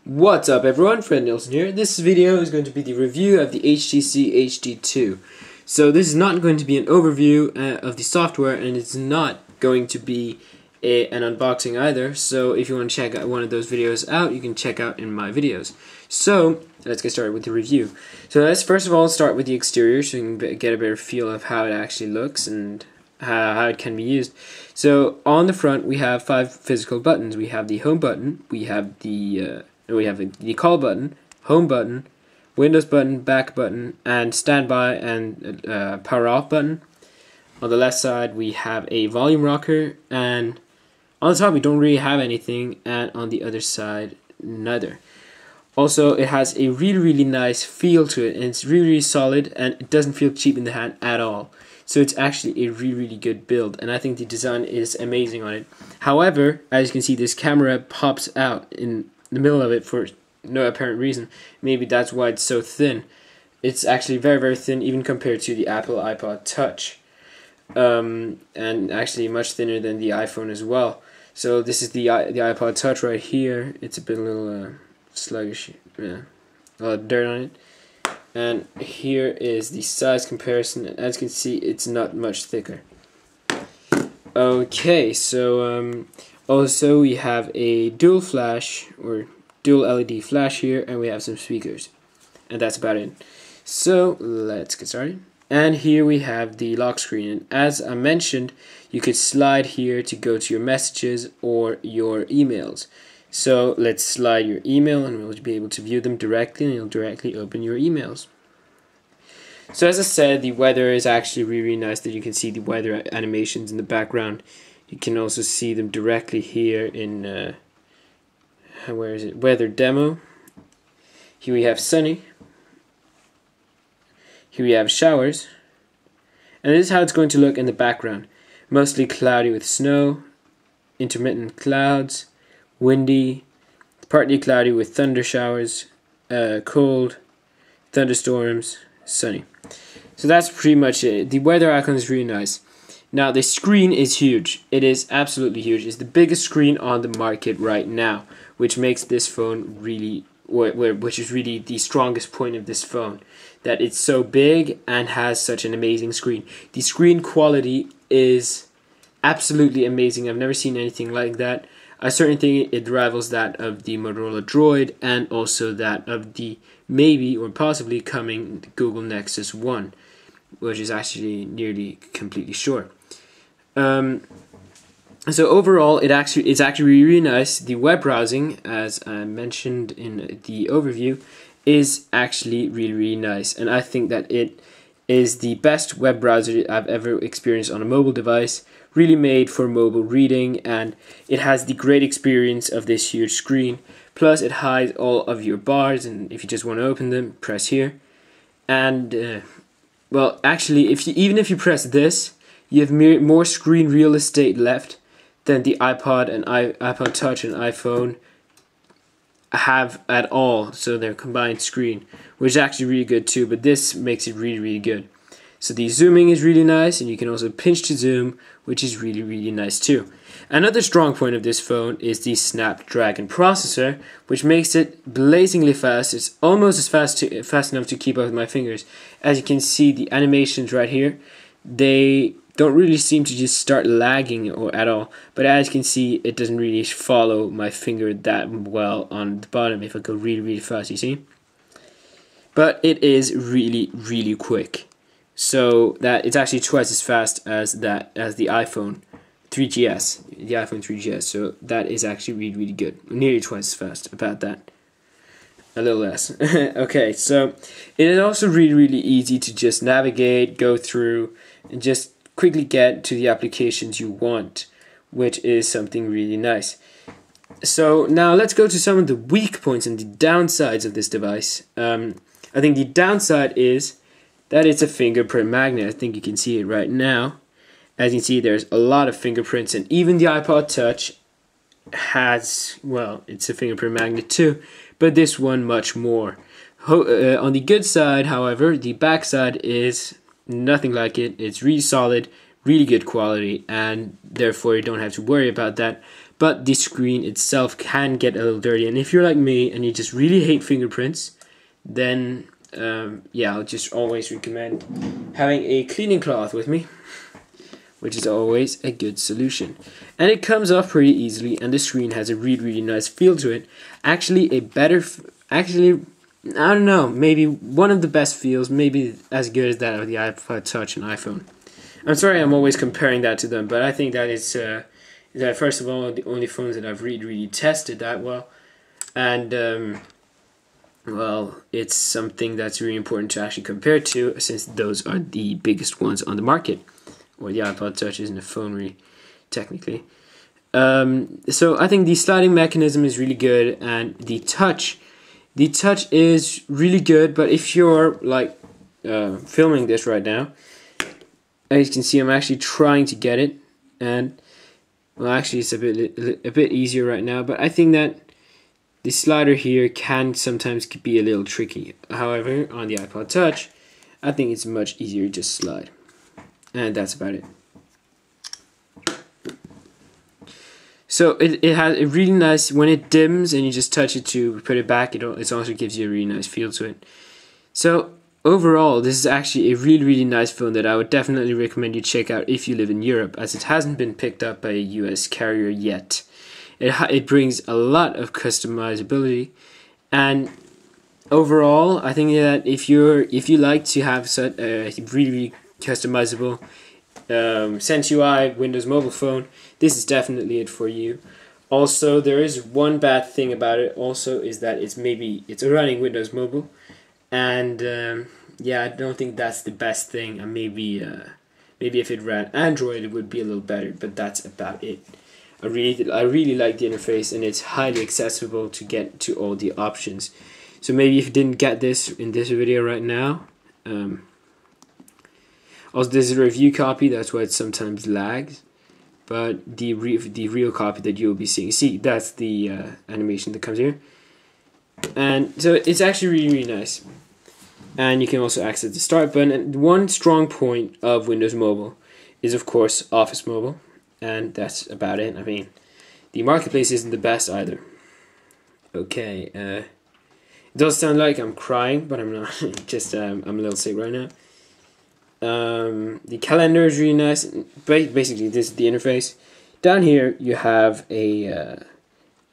What's up everyone, Fred Nielsen here. This video is going to be the review of the HTC HD2. So this is not going to be an overview of the software, and it's not going to be an unboxing either. So if you want to check out one of those videos out, you can check out in my videos. So let's get started with the review. So let's first of all start with the exterior so you can get a better feel of how it actually looks and how it can be used. So on the front we have 5 physical buttons. We have the home button, we have the call button, home button, Windows button, back button, and standby and power off button. On the left side we have a volume rocker, and on the top we don't really have anything, and on the other side neither. Also, it has a really nice feel to it, and it's really solid, and it doesn't feel cheap in the hand at all. So it's actually a really good build, and I think the design is amazing on it. However, as you can see, this camera pops out in the middle of it for no apparent reason. Maybe that's why it's so thin. It's actually very thin, even compared to the Apple iPod Touch, and actually much thinner than the iPhone as well. So this is the iPod Touch right here. It's a little sluggish, yeah, a lot of dirt on it. And here is the size comparison, and as you can see, it's not much thicker. Okay, so also we have a dual flash or dual LED flash here, and we have some speakers, and that's about it. So let's get started. And here we have the lock screen, and as I mentioned, you could slide here to go to your messages or your emails. So let's slide your email, and we'll be able to view them directly, and it'll directly open your emails. So as I said, the weather is actually really nice, that you can see the weather animations in the background. You can also see them directly here in where is it? Weather demo. Here we have sunny. Here we have showers. And this is how it's going to look in the background. Mostly cloudy with snow, intermittent clouds, windy, partly cloudy with thunder showers, cold, thunderstorms, sunny. So that's pretty much it. The weather icon is really nice. Now the screen is huge. It is absolutely huge. It's the biggest screen on the market right now, which makes this phone really, which is really the strongest point of this phone, that it's so big and has such an amazing screen. The screen quality is absolutely amazing. I've never seen anything like that. I certainly think it rivals that of the Motorola Droid, and also that of the maybe or possibly coming Google Nexus 1, which is actually nearly completely sure. So overall, it's actually really nice. The web browsing, as I mentioned in the overview, is actually really nice, and I think that it is the best web browser I've ever experienced on a mobile device. Really made for mobile reading, and it has the great experience of this huge screen. Plus, it hides all of your bars, and if you just want to open them, press here. And well, actually, even if you press this, you have more screen real estate left than the iPod and iPod Touch and iPhone have at all. So their combined screen, which is actually really good too. But this makes it really good. So the zooming is really nice, and you can also pinch to zoom, which is really nice too. Another strong point of this phone is the Snapdragon processor, which makes it blazingly fast. It's almost as fast enough to keep up with my fingers. As you can see, the animations right here, they don't really seem to just start lagging or at all. But as you can see, it doesn't really follow my finger that well on the bottom if I go really fast, you see? But it is really quick. So that it's actually twice as fast as the iPhone 3GS, the iPhone 3GS. So that is actually really good. Nearly twice as fast. About that, a little less. Okay, so it is also really easy to just navigate, go through, and just quickly get to the applications you want, which is something really nice. So now let's go to some of the weak points and the downsides of this device. I think the downside is that it's a fingerprint magnet. I think you can see it right now. As you can see, there's a lot of fingerprints, and even the iPod Touch has, well, it's a fingerprint magnet too, but this one much more. On the good side, however, the back side is nothing like it. It's really solid, really good quality, and therefore you don't have to worry about that. but the screen itself can get a little dirty. And if you're like me and you just really hate fingerprints, then yeah, I'll just always recommend having a cleaning cloth with me, which is always a good solution. And it comes off pretty easily, and the screen has a really nice feel to it. Actually, actually, I don't know, maybe one of the best feels, maybe as good as that of the iPod Touch and iPhone. I'm sorry I'm always comparing that to them, but I think that is that first of all the only phones that I've really tested that well, and well, it's something that's really important to actually compare to, since those are the biggest ones on the market. Or the iPod Touch isn't a phone, really, technically. So I think the sliding mechanism is really good, and the touch is really good. But if you're like filming this right now, as you can see, I'm actually trying to get it, and well, actually it's a bit easier right now. But I think that the slider here can sometimes be a little tricky. However, on the iPod Touch, I think it's much easier to just slide. And that's about it. So it has a really nice, when it dims and you just touch it to put it back, it also gives you a really nice feel to it. So overall, this is actually a really nice phone that I would definitely recommend you check out if you live in Europe, as it hasn't been picked up by a US carrier yet. It brings a lot of customizability, and overall, I think that if you like to have such a really customizable Sense UI Windows Mobile phone, this is definitely it for you. Also, there is one bad thing about it. Also, is that it's running Windows Mobile, and yeah, I don't think that's the best thing. And maybe if it ran Android, it would be a little better. But that's about it. I really like the interface, and it's highly accessible to get to all the options. So maybe if you didn't get this in this video right now, also this is a review copy, that's why it sometimes lags. But the real copy that you'll be seeing, see, that's the animation that comes here, and so it's actually really nice. And you can also access the start button. And one strong point of Windows Mobile is, of course, Office Mobile. And that's about it. I mean, the marketplace isn't the best either. Okay, it does sound like I'm crying, but I'm not. Just I'm a little sick right now. The calendar is really nice. Basically, this is the interface. Down here, you have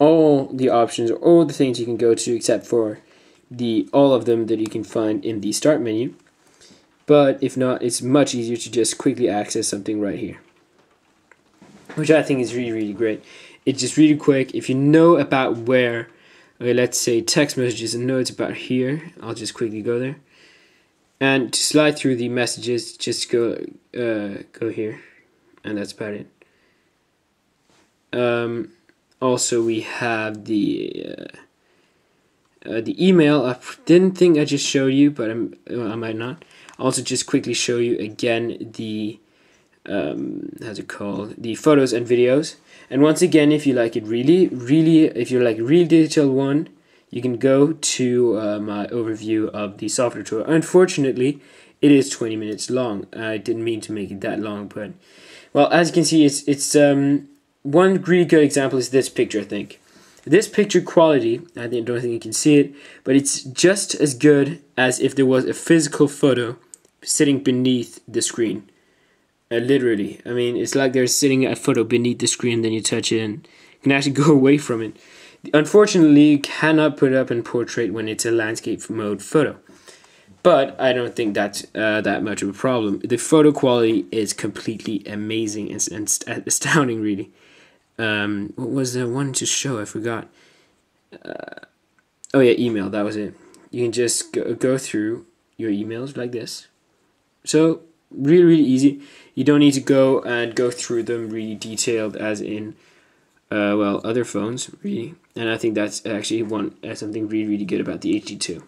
all the options, or all the things you can go to, except for all of them that you can find in the start menu. But if not, it's much easier to just quickly access something right here, which I think is really great. It's just really quick. If you know about where, okay, let's say text messages, and know it's about here, I'll just quickly go there. And to slide through the messages, just go here, and that's about it. Also, we have the email. I didn't think I just showed you, but I might not. I'll also just quickly show you again the how's it called? The photos and videos. And once again, if you like it if you're like a real detailed one, you can go to my overview of the software tour. Unfortunately, it is 20 minutes long. I didn't mean to make it that long, but well, as you can see, it's one really good example is this picture. I think this picture quality, I don't think you can see it, but it's just as good as if there was a physical photo sitting beneath the screen. Literally, I mean, it's like there's sitting a photo beneath the screen, then you touch it and you can actually go away from it. Unfortunately, you cannot put it up in portrait when it's a landscape mode photo, but I don't think that's that much of a problem. The photo quality is completely amazing and astounding, really. What was the one to show? I forgot. Oh yeah, email, that was it. You can just go through your emails like this. So really easy. You don't need to go through them really detailed as in well, other phones, really. And I think that's actually something really good about the HD2.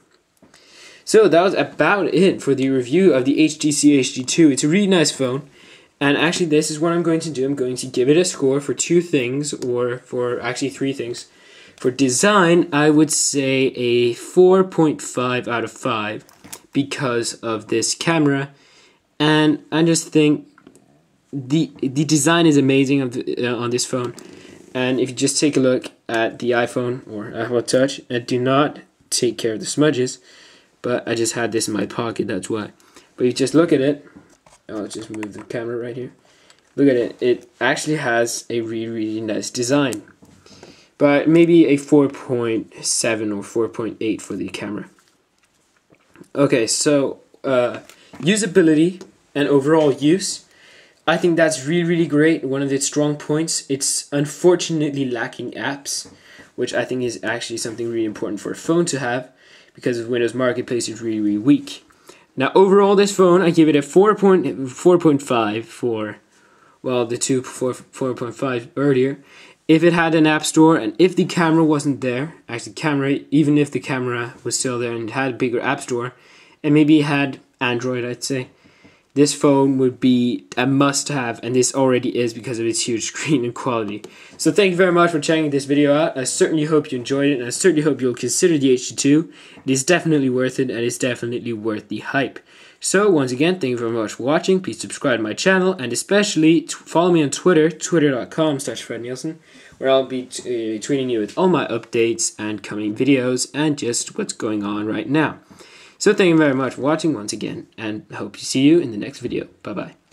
So that was about it for the review of the HTC HD2. It's a really nice phone, and actually this is what I'm going to do. I'm going to give it a score for two things, or for actually three things. For design, I would say a 4.5 out of 5 because of this camera, and I just think the design is amazing on this phone. And if you just take a look at the iPhone or Apple Touch, I do not take care of the smudges, but I just had this in my pocket, that's why. But you just look at it, I'll just move the camera right here. Look at it, it actually has a really nice design. But maybe a 4.7 or 4.8 for the camera. Okay, so usability and overall use, I think that's really great. One of its strong points. It's unfortunately lacking apps, which I think is actually something really important for a phone to have, because the Windows Marketplace is really weak. Now overall, this phone, I give it a 4.5 for, well, the 4.5 earlier. If it had an app store and if the camera wasn't there, even if the camera was still there and it had a bigger app store, and maybe it had Android, I'd say, this phone would be a must-have, and this already is because of its huge screen and quality. So thank you very much for checking this video out. I certainly hope you enjoyed it, and I certainly hope you'll consider the HD2. It is definitely worth it, and it's definitely worth the hype. So once again, thank you very much for watching. Please subscribe to my channel, and especially follow me on Twitter, twitter.com/FredNielsen, where I'll be tweeting you with all my updates and coming videos and just what's going on right now. So thank you very much for watching once again, and I hope to see you in the next video. Bye bye.